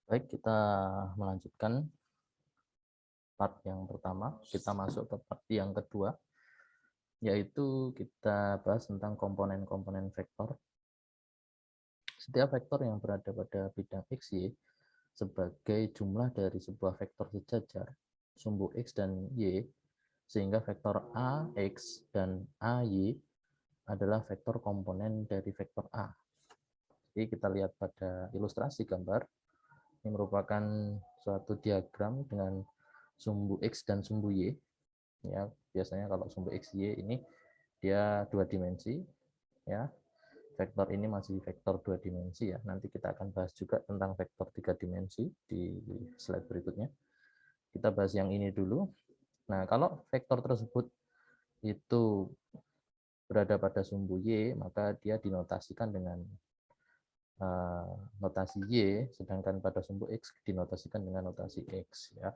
Baik, kita melanjutkan part yang pertama. Kita masuk ke part yang kedua, yaitu kita bahas tentang komponen-komponen vektor. Setiap vektor yang berada pada bidang X, Y sebagai jumlah dari sebuah vektor sejajar, sumbu X dan Y, sehingga vektor A, X, dan AY adalah vektor komponen dari vektor A. Jadi kita lihat pada ilustrasi gambar. Ini merupakan suatu diagram dengan sumbu X dan sumbu Y. Ya, biasanya kalau sumbu X, Y ini dia dua dimensi. Ya, vektor ini masih vektor dua dimensi ya. Nanti kita akan bahas juga tentang vektor tiga dimensi di slide berikutnya. Kita bahas yang ini dulu. Nah, kalau vektor tersebut itu berada pada sumbu Y, maka dia dinotasikan dengan notasi Y, sedangkan pada sumbu X dinotasikan dengan notasi X ya.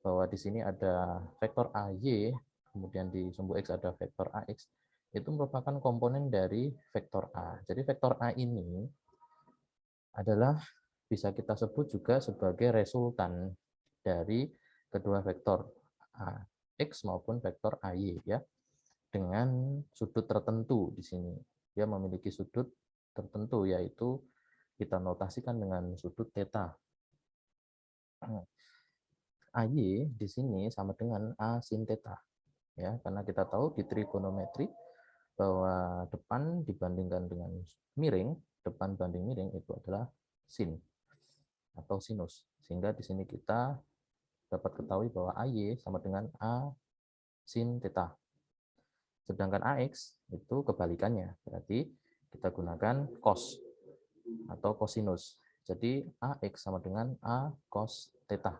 Bahwa di sini ada vektor AY, kemudian di sumbu X ada vektor AX, itu merupakan komponen dari vektor A. Jadi vektor A ini adalah bisa kita sebut juga sebagai resultan dari kedua vektor AX maupun vektor AY ya. Dengan sudut tertentu di sini. Dia memiliki sudut tertentu yaitu kita notasikan dengan sudut theta. AY di sini sama dengan A sin theta. Ya, karena kita tahu di trigonometri bahwa depan dibandingkan dengan miring, depan banding miring itu adalah sin atau sinus. Sehingga di sini kita dapat ketahui bahwa AY sama dengan A sin theta. Sedangkan AX itu kebalikannya, berarti kita gunakan cos atau cosinus. Jadi AX sama dengan A cos theta.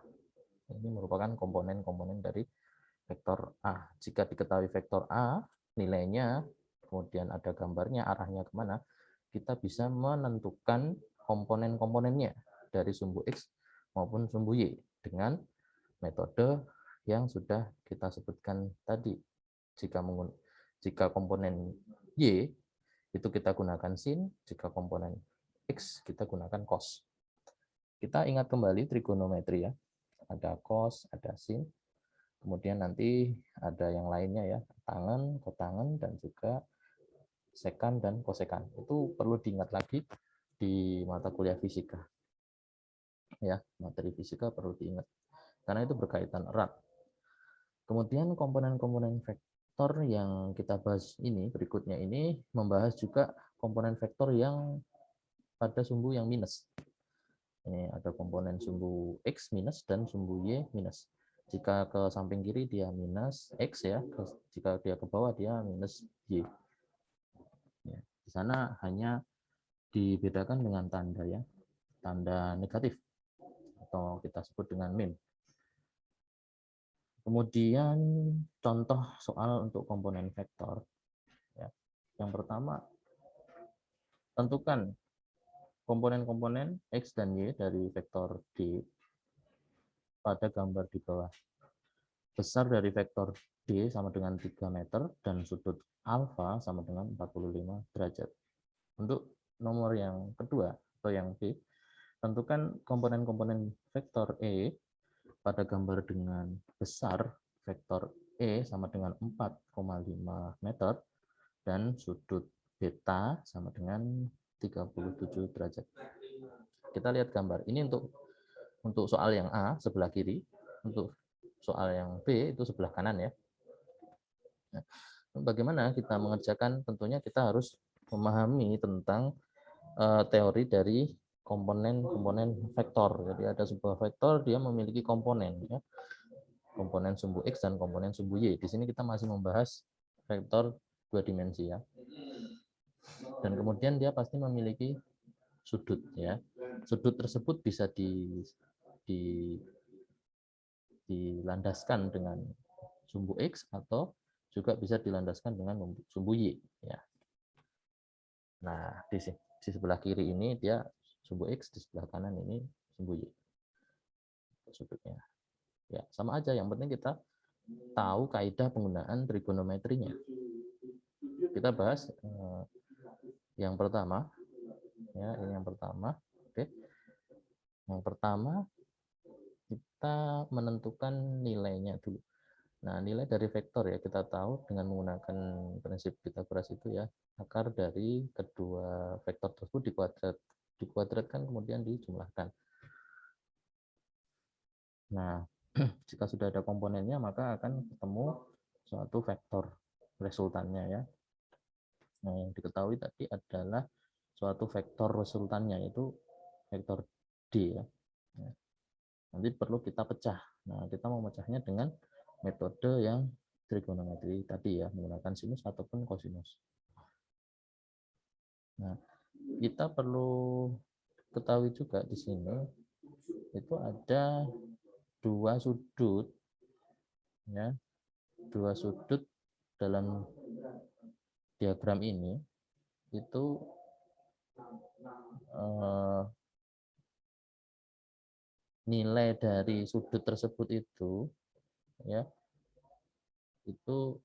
Ini merupakan komponen-komponen dari vektor A. Jika diketahui vektor A, nilainya, kemudian ada gambarnya, arahnya kemana, kita bisa menentukan komponen-komponennya dari sumbu X maupun sumbu Y dengan metode yang sudah kita sebutkan tadi. Jika komponen Y itu kita gunakan sin, jika komponen X kita gunakan cos. Kita ingat kembali trigonometri ya. Ada cos, ada sin. Kemudian nanti ada yang lainnya ya, tangen, kotangen, dan juga sekan dan kosekan. Itu perlu diingat lagi di mata kuliah fisika. Ya, materi fisika perlu diingat. Karena itu berkaitan erat. Kemudian komponen-komponen vektor yang kita bahas ini, berikutnya ini, membahas juga komponen vektor yang pada sumbu yang minus. Ini ada komponen sumbu X minus dan sumbu Y minus. Jika ke samping kiri dia minus X ya, jika dia ke bawah dia minus Y. Ya, di sana hanya dibedakan dengan tanda ya, tanda negatif atau kita sebut dengan min. Kemudian contoh soal untuk komponen vektor. Ya. Yang pertama, tentukan komponen-komponen X dan Y dari vektor D pada gambar di bawah. Besar dari vektor D sama dengan 3 meter dan sudut alfa sama dengan 45 derajat. Untuk nomor yang kedua atau yang B, tentukan komponen-komponen vektor E pada gambar dengan besar vektor E sama dengan 4,5 meter dan sudut beta sama dengan 37 derajat. Kita lihat gambar. Ini untuk soal yang A sebelah kiri, untuk soal yang B itu sebelah kanan ya. Nah, bagaimana kita mengerjakan? Tentunya kita harus memahami tentang teori dari komponen-komponen vektor. Jadi ada sebuah vektor dia memiliki komponen ya. Komponen sumbu X dan komponen sumbu Y. Di sini kita masih membahas vektor dua dimensi ya. Dan kemudian dia pasti memiliki sudut ya. Sudut tersebut bisa dilandaskan dengan sumbu X atau juga bisa dilandaskan dengan sumbu Y ya. Nah, di sebelah kiri ini dia sumbu X, di sebelah kanan ini sumbu Y. Sudutnya. Ya, sama aja, yang penting kita tahu kaidah penggunaan trigonometrinya. Kita bahas yang pertama ya, ini yang pertama. Oke. Yang pertama, kita menentukan nilainya dulu. Nah, nilai dari vektor ya, kita tahu dengan menggunakan prinsip Pythagoras itu ya, akar dari kedua vektor tersebut dikuadratkan kemudian dijumlahkan. Nah, jika sudah ada komponennya, maka akan ketemu suatu vektor resultannya ya. Nah, yang diketahui tadi adalah suatu vektor resultannya, yaitu vektor D ya. Nanti perlu kita pecah. Nah, kita mau pecahnya dengan metode yang trigonometri tadi ya, menggunakan sinus ataupun kosinus. Nah, kita perlu ketahui juga di sini itu ada dua sudut ya, dua sudut dalam diagram ini itu nilai dari sudut tersebut itu ya, itu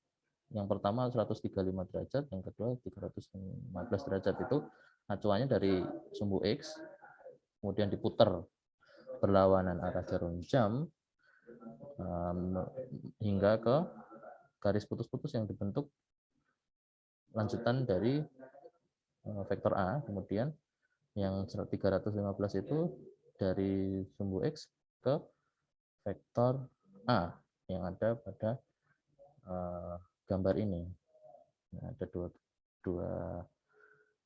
yang pertama 135 derajat, yang kedua 315 derajat. Itu acuannya dari sumbu X, kemudian diputar berlawanan arah jarum jam hingga ke garis putus-putus yang dibentuk lanjutan dari vektor A. Kemudian yang 315 itu dari sumbu X ke vektor A yang ada pada gambar ini. Nah, ada dua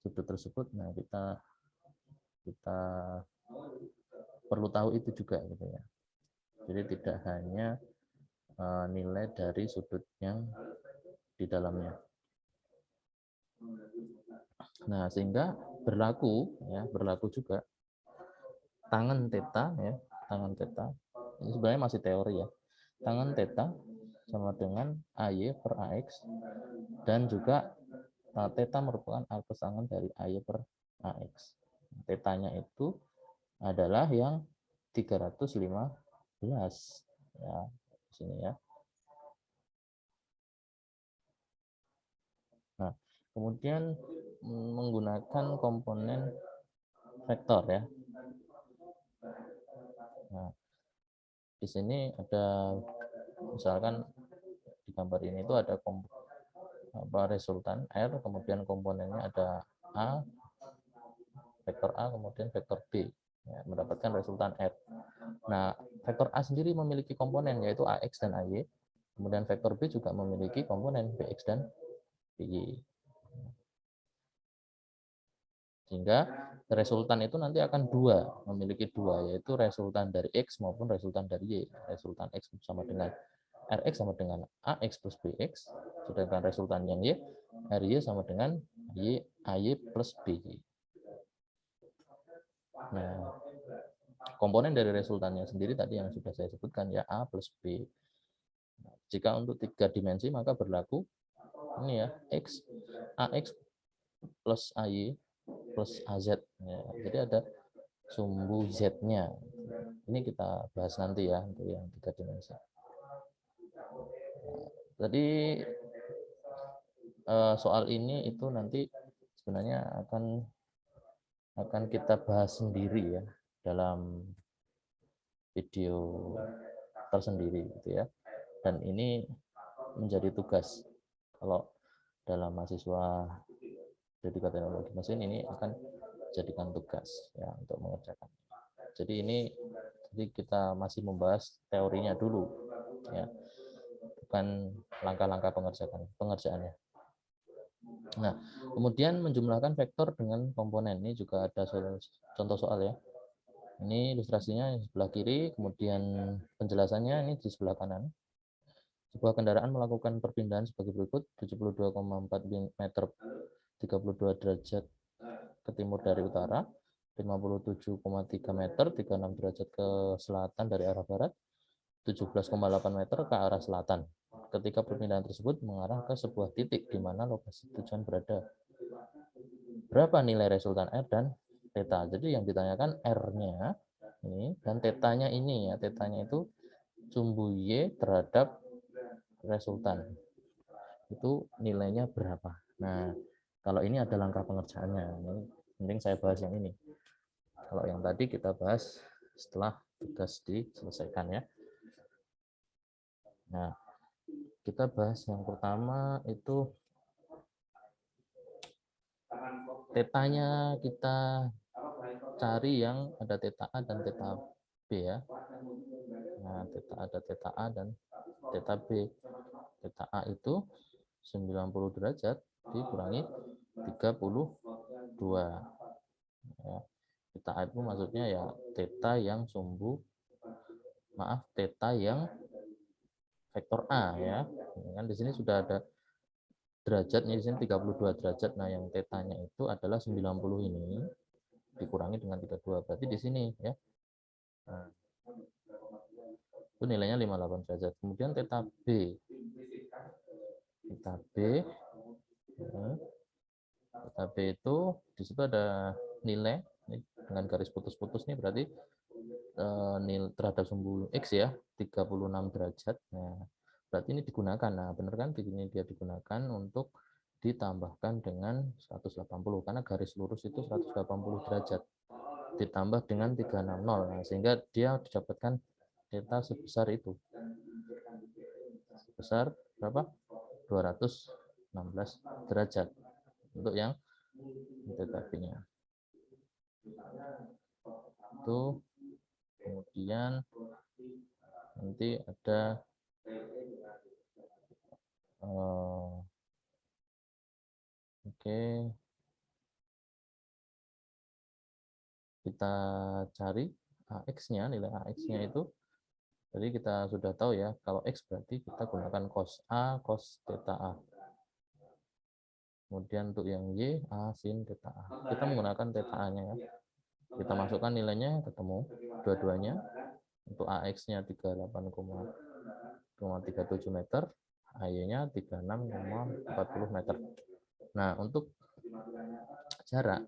sudut tersebut. Nah, kita perlu tahu itu juga gitu ya. Jadi tidak hanya nilai dari sudut yang di dalamnya. Nah, sehingga berlaku juga tangen theta ya, tangen theta. Ini sebenarnya masih teori ya. Tangen theta sama dengan AY per AX, dan juga theta merupakan arcus tangen dari AY per AX. Tetanya itu adalah yang 315 ya, di sini ya. Nah, kemudian menggunakan komponen vektor ya. Nah, di sini ada misalkan di gambar ini itu ada resultan R, kemudian komponennya ada A, vektor A, kemudian vektor B, ya, mendapatkan resultan R. Nah, vektor A sendiri memiliki komponen yaitu AX dan AY, kemudian vektor B juga memiliki komponen BX dan BY. Sehingga resultan itu nanti akan memiliki dua, yaitu resultan dari X maupun resultan dari Y. Resultan X sama dengan Rx sama dengan AX plus BX, sedangkan resultan yang Y, RY sama dengan AY plus BY. Nah, komponen dari resultannya sendiri tadi yang sudah saya sebutkan ya, A plus B. Jika untuk 3 dimensi maka berlaku ini ya, AX plus AY plus AZ. Ya, jadi ada sumbu Z-nya. Ini kita bahas nanti ya untuk yang 3 dimensi. Jadi soal ini itu nanti sebenarnya akan kita bahas sendiri ya dalam video tersendiri gitu ya. Dan ini menjadi tugas kalau dalam mahasiswa Dedika Teknologi Mesin ini akan jadikan tugas ya untuk mengerjakan. Jadi kita masih membahas teorinya dulu ya, bukan langkah-langkah pengerjaannya. Nah, kemudian menjumlahkan vektor dengan komponen, ini juga ada contoh soal ya. Ini ilustrasinya di sebelah kiri, kemudian penjelasannya ini di sebelah kanan. Sebuah kendaraan melakukan perpindahan sebagai berikut: 72,4 meter 32 derajat ke timur dari utara, 57,3 meter 36 derajat ke selatan dari arah barat, 17,8 meter ke arah selatan. Ketika perpindahan tersebut mengarah ke sebuah titik di mana lokasi tujuan berada. Berapa nilai resultan R dan theta? Jadi yang ditanyakan R-nya ini dan tetanya ini ya. Tetanya itu sumbu Y terhadap resultan. Itu nilainya berapa? Nah, kalau ini ada langkah pengerjaannya. Ini penting saya bahas yang ini. Kalau yang tadi kita bahas setelah tugas diselesaikan ya. Nah, kita bahas yang pertama itu tetanya kita cari yang ada teta A dan teta B ya. Nah, ada teta A dan teta B. Teta A itu 90 derajat dikurangi 32. Ya. Teta A itu maksudnya ya teta yang teta yang vektor A ya. Kan di sini sudah ada derajatnya, di sini 32 derajat. Nah, yang tetanya itu adalah 90 ini dikurangi dengan 32. Berarti di sini ya. Nah, itu nilainya 58 derajat. Kemudian teta B. Teta B ya. Teta B itu di situ ada nilai ini dengan garis putus-putus nih, berarti nilai terhadap sumbu X ya 36 derajat. Nah, berarti ini digunakan. Nah, benar kan, ini dia digunakan untuk ditambahkan dengan 180 karena garis lurus itu 180 derajat ditambah dengan 360. Nah, sehingga dia didapatkan theta sebesar itu. Sebesar berapa? 216 derajat untuk yang theta B-nya. Itu kemudian nanti ada oke, kita cari AX-nya, nilai AX-nya itu. Jadi kita sudah tahu ya, kalau X berarti kita gunakan cos A, cos theta A. Kemudian untuk yang Y, A sin theta A. Kita menggunakan theta A-nya ya. Kita masukkan nilainya, ketemu dua-duanya. Untuk AX-nya 38,37 meter, AY-nya 36,40 meter. Nah, untuk jarak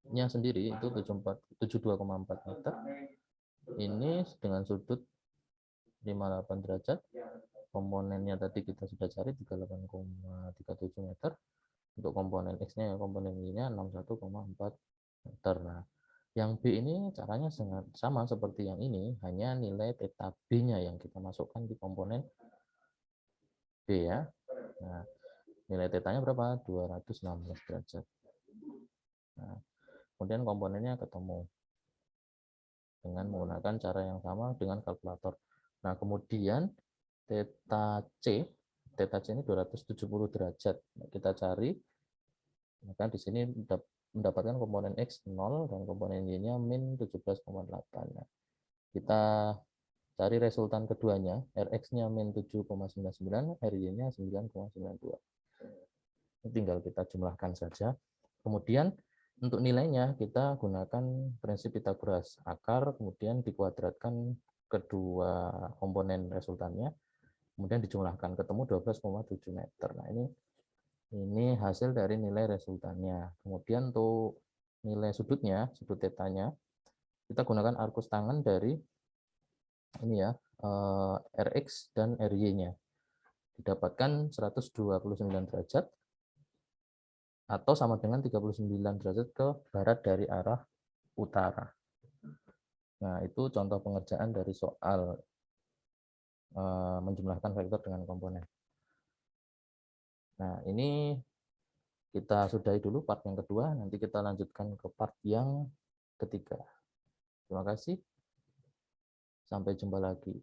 nya sendiri itu 72,4 meter. Ini dengan sudut 58 derajat. Komponennya tadi kita sudah cari 38,37 meter. Untuk komponen X-nya, komponen Y-nya 61,4 meter. Nah, yang B ini caranya sangat sama seperti yang ini, hanya nilai theta B-nya yang kita masukkan di komponen B ya. Nah, nilai tetanya berapa? 216 derajat. Nah, kemudian komponennya ketemu dengan menggunakan cara yang sama dengan kalkulator. Nah, kemudian theta C ini 270 derajat. Nah, kita cari, maka di sini mendapatkan komponen X 0 dan komponen Y-nya min 17,8. Nah, kita cari resultan keduanya, Rx-nya min 7,99, RY-nya 9,92. Tinggal kita jumlahkan saja. Kemudian untuk nilainya kita gunakan prinsip Pythagoras, akar kemudian dikuadratkan kedua komponen resultannya, kemudian dijumlahkan, ketemu 12,7 meter. Nah, ini hasil dari nilai resultannya. Kemudian untuk nilai sudutnya, sudut tetanya, kita gunakan arkus tangan dari ini ya, Rx dan Ry-nya. Didapatkan 129 derajat atau sama dengan 39 derajat ke barat dari arah utara. Nah, itu contoh pengerjaan dari soal menjumlahkan vektor dengan komponen. Nah, ini kita sudahi dulu part yang kedua, nanti kita lanjutkan ke part yang ketiga. Terima kasih. Sampai jumpa lagi.